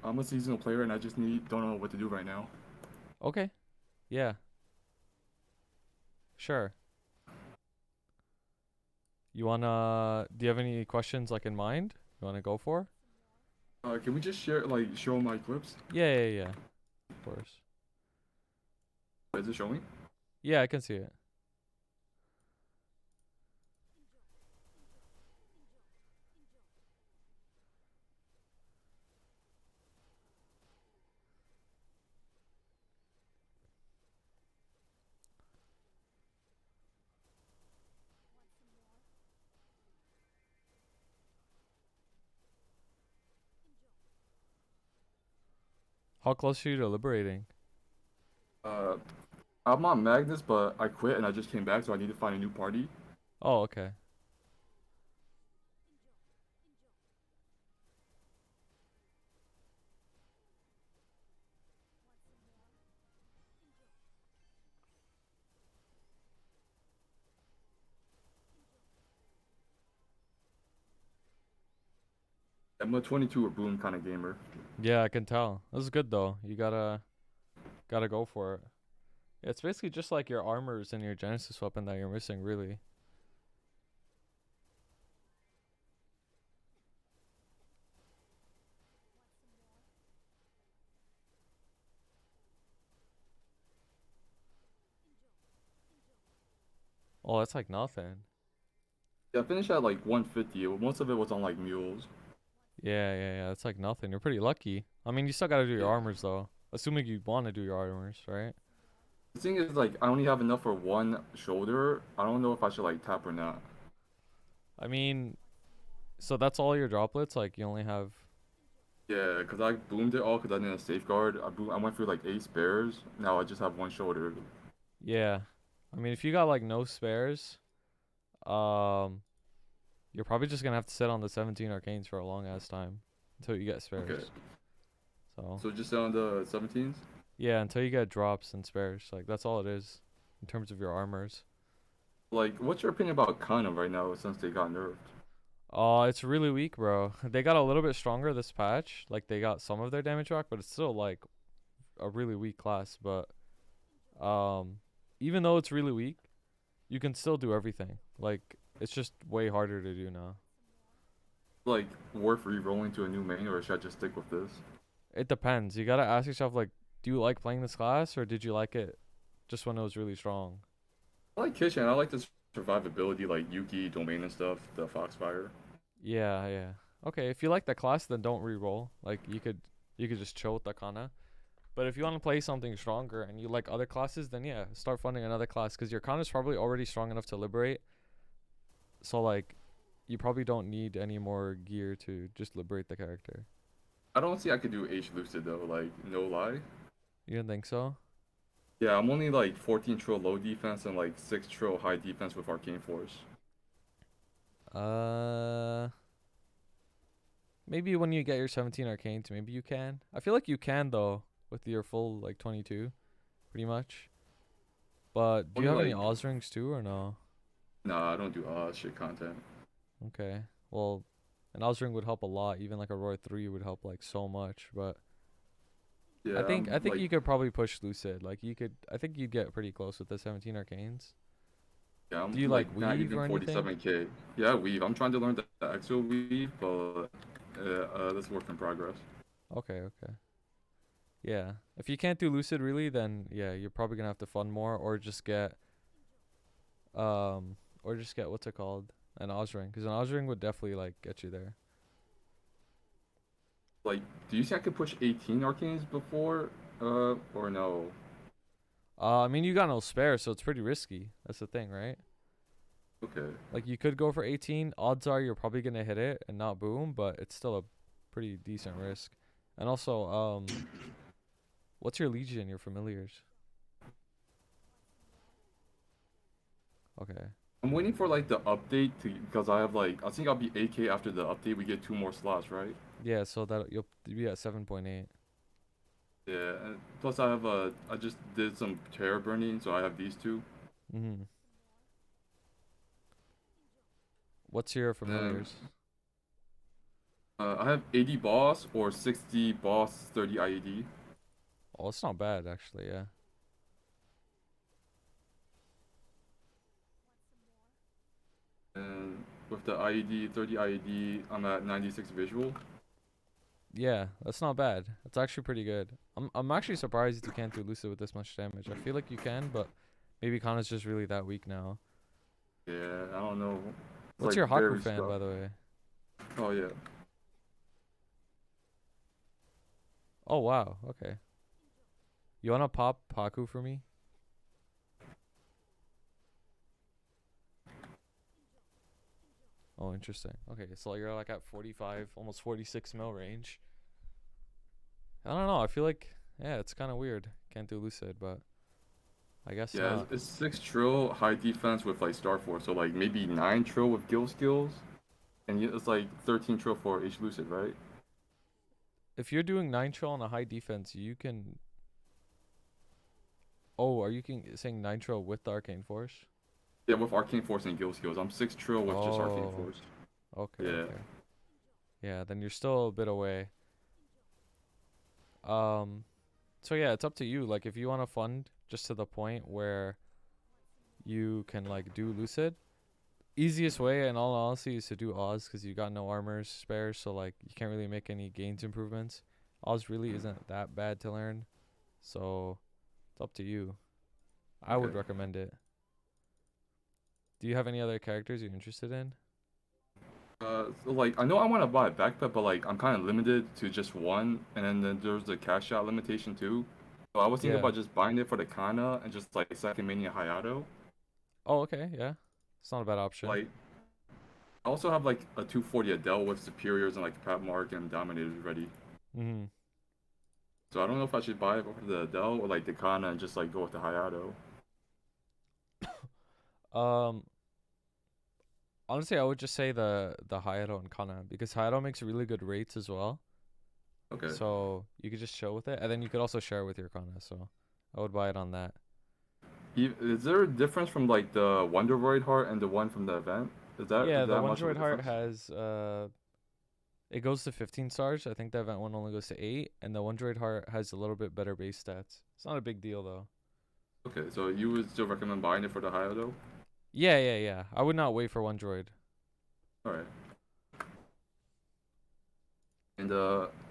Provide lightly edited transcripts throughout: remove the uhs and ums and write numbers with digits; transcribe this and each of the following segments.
I'm a seasonal player and I just don't know what to do right now. Okay. Yeah. Sure. Do you have any questions like in mind? You wanna go for? Can we just show my clips? Yeah, yeah, yeah. Of course. Is it showing? Yeah, I can see it. How close are you to liberating? Uh, I'm on Magnus, but I quit and I just came back, so I need to find a new party. Oh, okay. I'm a 22 or boom kind of gamer. Yeah, I can tell. This is good though. You gotta go for it. Yeah, it's basically just like your armors and your Genesis weapon that you're missing, really. Oh, that's like nothing. Yeah, I finished at like 150. Most of it was on like mules. Yeah, yeah, yeah. That's like nothing. You're pretty lucky. I mean, you still gotta do your Yeah. armors though. Assuming you want to do your armors, right? The thing is, like, I only have enough for one shoulder. I don't know if I should like tap or not. I mean, so that's all your droplets? Like you only have. Yeah, because I boomed it all because I didn't safeguard. I went through like 8 spares. Now I just have one shoulder. Yeah. I mean, if you got like no spares, um, you're probably just gonna have to sit on the 17 arcanes for a long ass time until you get Okay. spares. So So just on the 17s? yeah, until you get drops and spares, like that's all it is in terms of your armors. Like, what's your opinion about Kana right now since they got nerfed? Oh, it's really weak, bro. They got a little bit stronger this patch. Like they got some of their damage back, but it's still like a really weak class. But um, even though it's really weak, you can still do everything. Like it's just way harder to do now. Like, worth re-rolling to a new main, or should I just stick with this? It depends. You gotta ask yourself like, do you like playing this class or did you like it just when it was really strong? I like Kitchen. I like the survivability, like Yuki, Domain and stuff, the Foxfire. Yeah, yeah. Okay, if you like the class, then don't re-roll. Like you could just chill with the Kana. But if you want to play something stronger and you like other classes, then yeah, start funding another class because your Kana's probably already strong enough to liberate. So like, you probably don't need any more gear to just liberate the character. I don't see I could do H Lucid though, like, no lie. You don't think so? Yeah, I'm only like 14 trill low defense and like 6 trill high defense with Arcane Force. Uh, maybe when you get your 17 arcanes, maybe you can. I feel like you can though with your full like 22, pretty much. But do you Only have any like, Oz rings too or no? nah, I don't do shit content. Okay. Well, an Oz ring would help a lot. Even like a Roy 3 would help like so much. But I Yeah, think I I'm think like, you could probably push Lucid. Like you could. I think you'd get pretty close with the 17 arcanes. yeah, Do I'm you like like not weave even or anything? 47k. Yeah, weave. I'm trying to learn the actual weave, but that's work in progress. Okay. Okay. Yeah. If you can't do Lucid really, then yeah, you're probably gonna have to fund more um or just get what's it called, an Oz ring, because an Oz ring would definitely like get you there. Like, do you think I could push 18 arcanes before, or no? I mean you got no spare, so it's pretty risky. That's the thing, right? Okay. Like you could go for 18. Odds are you're probably gonna hit it and not boom, but it's still a pretty decent risk. And also, what's your legion? Your familiars? Okay. I'm waiting for like the update to because I have like I think I'll be 8k after the update. We get 2 more slots, right? Yeah, so that you'll be at 7.8. Yeah. And plus I just did some terror burning, so I have these two. Mhm. What's your And then familiars? I have 80 boss or 60 boss, 30 IED. Oh, it's not bad actually. Yeah. And with the IED, 30 IED, I'm at 96 visual. Yeah, that's not bad. That's actually pretty good. I'm actually surprised you can't do Lucid with this much damage. I feel like you can, but maybe Kana's just really that weak now. Yeah, I don't know. It's What's like your Haku very fan, stuck. by the way? Oh yeah. Oh wow. Okay. You wanna pop Haku for me? Oh, interesting. Okay, so you're like at 45, almost 46 mil range. I don't know. I feel like yeah, it's kind of weird. Can't do Lucid, but I guess Yeah, not. it's 6 trill high defense with like Star Force, so like maybe 9 trill with Gill skills, and it's like 13 trill for H Lucid, right? If you're doing Nitro on a high defense, you can. Oh, are you saying Nitro with the Arcane Force? Yeah, with Arcane Force and Gill skills, I'm 6 trill with just Arcane Oh, Force. okay, Yeah, okay. Yeah, then you're still a bit away. Um, so yeah, it's up to you. Like, if you want to fund just to the point where you can like do Lucid, easiest way in all honesty is to do Oz because you got no armors spares, so like you can't really make any gains improvements. Oz really isn't that bad to learn, so it's up to you. I would okay. recommend it. Do you have any other characters you're interested in? So like I know I want to buy a backpack, but like I'm kind of limited to just one, and then there's the cash out limitation too. So I was thinking Yeah. about just buying it for the Kana and just like second mania Hayato. Oh, okay. Yeah. It's not a bad option. Like I also have like a 240 Adele with superiors and like Pat Mark and Dominators ready. Mhm. So I don't know if I should buy it for the Adele or like the Kana and just like go with the Hayato. Um honestly, I would just say the Hayato and Kana because Hayato makes really good rates as well. Okay. So, you could just chill with it and then you could also share with your Kana, so I would buy it on that. Is there a difference from like the Wonder Void heart and the one from the event? Is Yeah, the that One much of a Droid Heart difference? has it goes to 15 stars. I think the event one only goes to 8 and the One Droid Heart has a little bit better base stats. It's not a big deal though. Okay, so you would still recommend buying it for the Hayato? Yeah, yeah, yeah. I would not wait for One Droid. All right. And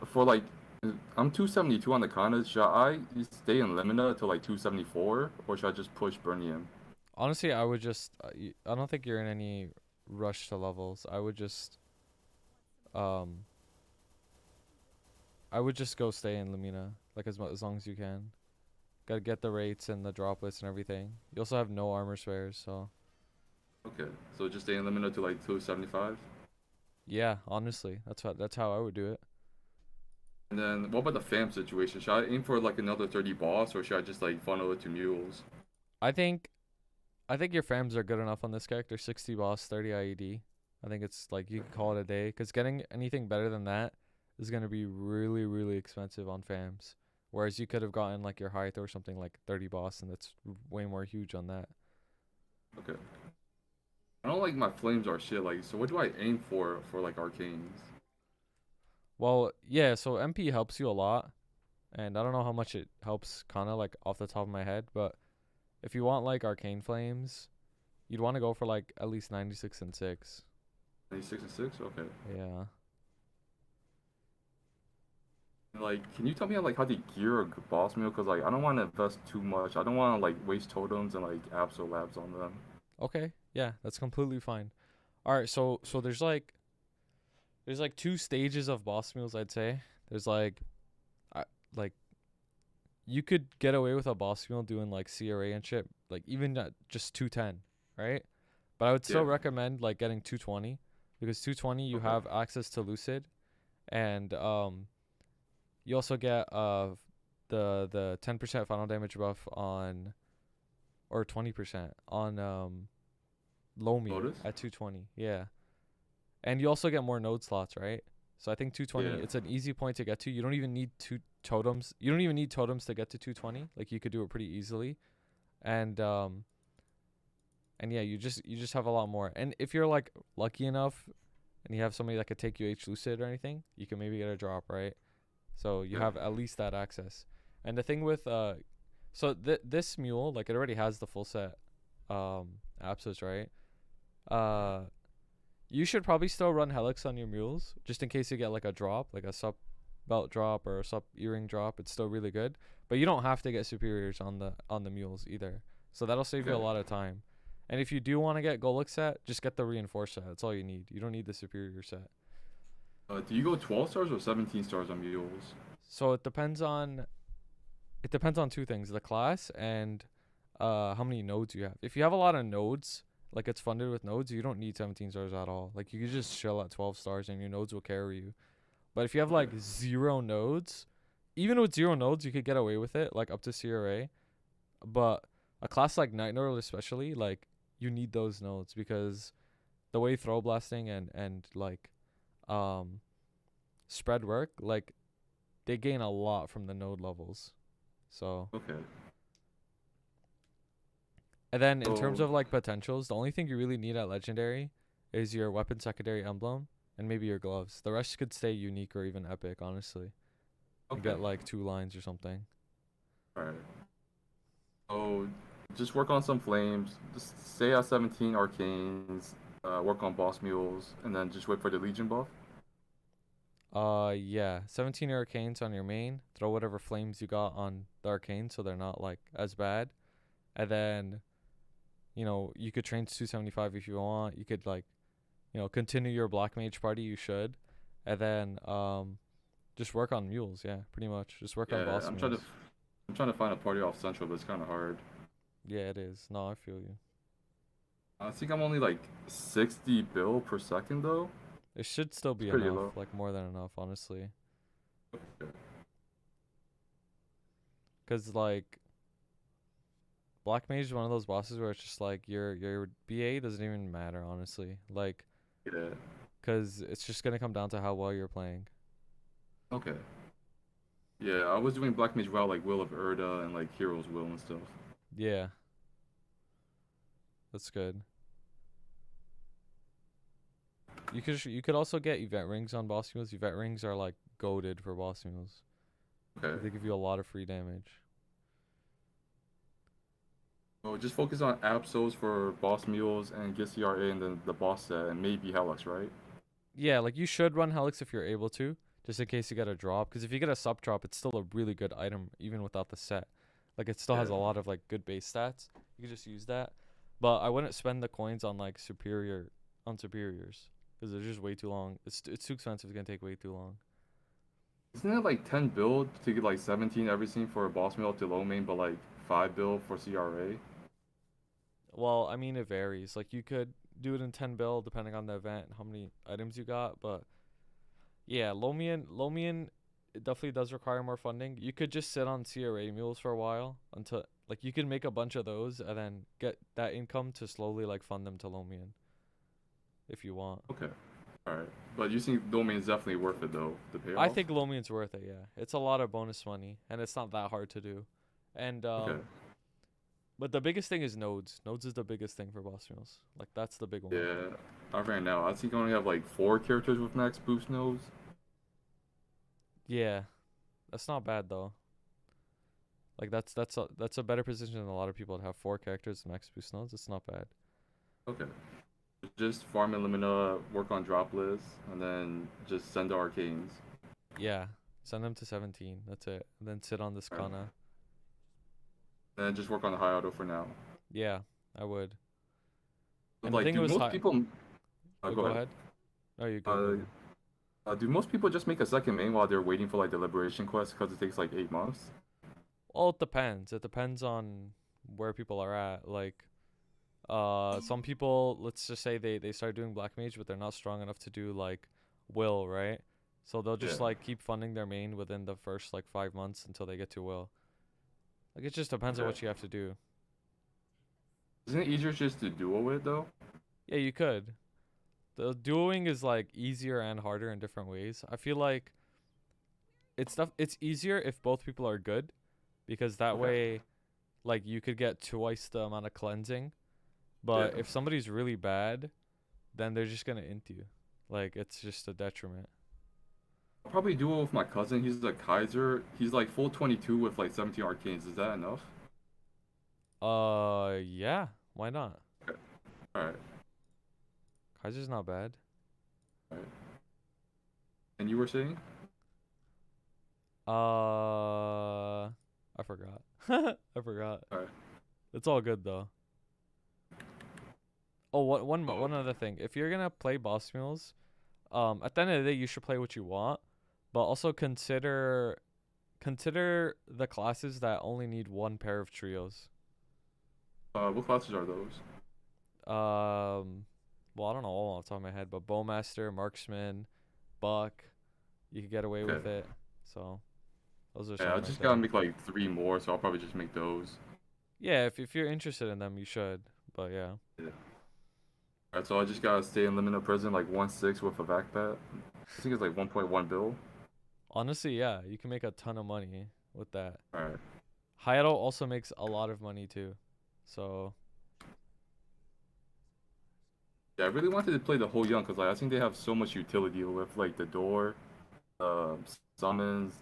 for like, I'm 272 on the Kanas. Should I stay in Limina till like 274, or should I just push Burnium? Honestly, I would just I don't think you're in any rush to levels. Um I would just go stay in Lumina like as long as you can. Gotta get the rates and the droplets and everything. You also have no armor spares, so Okay, so just stay in Limina to like 275. yeah, honestly, that's how I would do it. And then what about the fam situation? Should I aim for like another 30 boss, or should I just like funnel it to mules? I think I think your fams are good enough on this character. 60 boss, 30 IED. I think it's like you can call it a day because getting anything better than that is gonna be really really expensive on fams. Whereas you could have gotten like your height or something like 30 boss, and that's way more huge on that. Okay. I don't like my flames are shit. Like, so what do I aim for like arcanes? Well, yeah, so MP helps you a lot, and I don't know how much it helps Kana like off the top of my head, but if you want like arcane flames, you'd want to go for like at least 96 and 6. 96 and 6? Okay. Yeah. Like, can you tell me like how to gear a boss meal? Cause like I don't want to invest too much. I don't want to like waste totems and like absol labs on them. Okay. Yeah, that's completely fine. All right, so there's like two stages of boss meals, I'd say. There's I, like you could get away with a boss meal doing like CRA and shit, like even at just 210, right? But I would still Yeah. recommend like getting 220 because 220 you Okay. have access to Lucid, and you also get the 10% final damage buff on, or 20% on Lomi Lotus. at 220. Yeah. And you also get more node slots, right? So I think 220 Yeah. it's an easy point to get to. You don't even need two totems. You don't even need totems to get to 220. Like you could do it pretty easily. And and yeah, you just have a lot more. And if you're like lucky enough and you have somebody that could take you H Lucid or anything, you can maybe get a drop, right? So you Yeah. have at least that access. And the thing with so this mule, like, it already has the full set abscess, right? Uh you should probably still run Helix on your mules just in case you get like a drop, like a sup belt drop or a sup earring drop. It's still really good, but you don't have to get superiors on the mules either. So that'll save you a Okay. lot of time. And if you do want to get Golix set, just get the reinforced set. That's all you need. You don't need the superior set. Do you go 12 stars or 17 stars on mules? So it depends on two things: the class and how many nodes you have. If you have a lot of nodes, like it's funded with nodes, you don't need 17 stars at all. Like you can just chill at 12 stars and your nodes will carry you. But if you have Okay. like 0 nodes, even with 0 nodes, you could get away with it, like up to CRA. But a class like Night Nord especially, like you need those nodes because the way throw blasting and like um spread work, like they gain a lot from the node levels. So, Okay. and then in terms So of like potentials, the only thing you really need at legendary is your weapon secondary emblem and maybe your gloves. The rest could stay unique or even epic, honestly. You okay. get like 2 lines or something. All right. So just work on some flames. Just stay at 17 arcanes. Work on boss mules, and then just wait for the Legion buff. Yeah, 17 arcanes on your main. Throw whatever flames you got on the arcane so they're not like as bad. And then, you could train to 275 if you want. You could like, continue your black mage party. You should, and then just work on mules. Yeah, pretty much. Just work on Yeah, boss mules. I'm trying to find a party off Central, but it's kind of hard. Yeah, it is. No, I feel you. I think I'm only like 60 bill per second though. It should still It's be pretty enough, low. like more than enough, honestly. Yeah. Cause like black mage is one of those bosses where it's just like your BA doesn't even matter, honestly. Like, Yeah. cause it's just gonna come down to how well you're playing. Okay. Yeah, I was doing Black Mage WoW like Will of Erda and like Hero's Will and stuff. Yeah, that's good. You could also get event rings on boss mules. Event rings are like goaded for boss mules. Okay. They give you a lot of free damage. So just focus on Absols for boss mules and get CRA and then the boss set and maybe Helix, right? Yeah, like you should run Helix if you're able to, just in case you get a drop. Because if you get a sub drop, it's still a really good item even without the set. Like it still has Yeah. a lot of like good base stats. You can just use that. But I wouldn't spend the coins on like superiors because they're just way too long. It's too expensive. It's gonna take way too long. Isn't it like 10 build to get like 17 everything for a boss mule up to low main, but like 5 build for CRA? Well, I mean it varies. Like you could do it in 10 bill depending on the event and how many items you got. But yeah, Lomian, it definitely does require more funding. You could just sit on CRA mules for a while until like you can make a bunch of those and then get that income to slowly like fund them to Lomian if you want. Okay. Alright. But you think low main is definitely worth it though, the I payoff? think Lomian's worth it, yeah. It's a lot of bonus money and it's not that hard to do. And Okay. but the biggest thing is nodes. Nodes is the biggest thing for boss mules. Like that's the big one. Yeah. I ran now. I think I only have like 4 characters with max boost nodes. Yeah. That's not bad though. Like that's a better position than a lot of people to have 4 characters and max boost nodes. It's not bad. Okay. Just farm Illumina, work on drop lists, and then just send the arcanes. Yeah. Send them to 17. That's it. And then sit on this Alright. Kana. And then just work on the high auto for now. Yeah, I would. But And the like, thing do was most people? oh, Go go ahead. ahead. Oh, you go. Do most people just make a second main while they're waiting for like the liberation quest because it takes like 8 months? Well, it depends. It depends on where people are at. Like, some people, let's just say they start doing black mage, but they're not strong enough to do like will, right? So they'll just Yeah. like keep funding their main within the first like 5 months until they get to will. Like it just depends on Okay. what you have to do. Isn't it easier just to duo it though? Yeah, you could. The duoing is like easier and harder in different ways. I feel like it's easier if both people are good, because that Okay. way, like you could get twice the amount of cleansing. But Yeah. if somebody's really bad, then they're just gonna int you. Like it's just a detriment. I'll probably do it with my cousin. He's a Kaiser. He's like full 22 with like 17 arcanes. Is that enough? Yeah. Why not? Okay. All right. Kaiser's not bad. All right. And you were saying? I forgot. I forgot. All right. It's all good though. Oh, Oh, one other thing. If you're gonna play boss mules, at the end of the day, you should play what you want, but also consider the classes that only need one pair of trios. what classes are those? Well, I don't know all off the top of my head, but Bowmaster, Marksman, Buck, you could get away Okay. with it. So those are Yeah, I some right just gotta there. make like 3 more, so I'll probably just make those. Yeah, if you're interested in them, you should. But yeah. Yeah. Alright, so I just gotta stay in Limino Prison like 1/6 with a vac pat. I think it's like 1.1 bill. Honestly, yeah, you can make a ton of money with that. Alright. Hayato also makes a lot of money too. So Yeah, I really wanted to play the whole young because like I think they have so much utility with like the door, summons,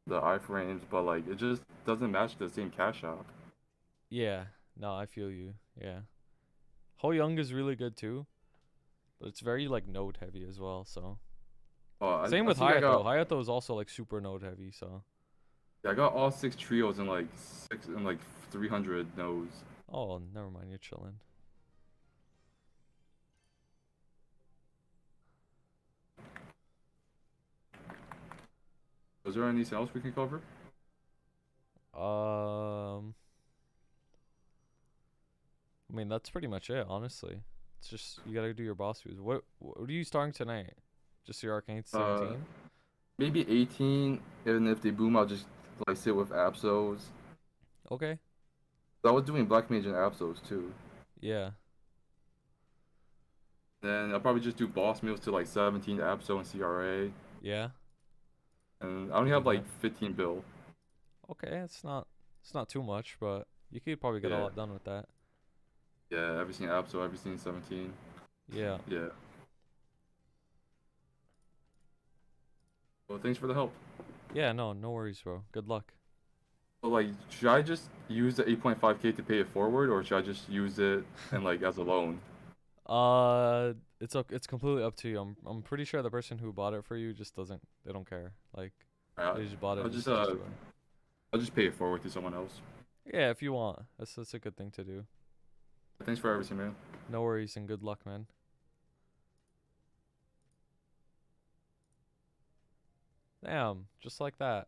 the iframes, but like it just doesn't match the same cash shop. yeah, no, I feel you. Yeah. Ho Young is really good too, but it's very like node heavy as well, so same I with think Hayato. Hayato is also like super node heavy, so I got all 6 trios in like 300 nodes. oh, never mind, you're chilling. Is there anything else we can cover? Um I mean that's pretty much it, honestly. It's just you gotta do your boss moves. What are you starting tonight? Just your arcane Uh, 17? Maybe 18, and if they boom, I'll just like sit with Absos. Okay. So I was doing Black Mage and Absos too. Yeah. Then I'll probably just do boss meals to like 17 Abso and CRA. Yeah. And I You only could do have like that. 15 bill. Okay, it's not too much, but you could probably get a Yeah. lot done with that. Yeah, everything Abso, everything 17. Yeah. Yeah. Well, thanks for the help. Yeah, no worries, bro. Good luck. So like, should I just use the 8.5K to pay it forward, or should I just use it and like as a loan? It's completely up to you. I'm pretty sure the person who bought it for you just doesn't they don't care. Like I, they just bought it I'll and just just go. I'll just pay it forward to someone else. Yeah, if you want. That's a good thing to do. Thanks for everything, man. No worries and good luck, man. Damn, just like that.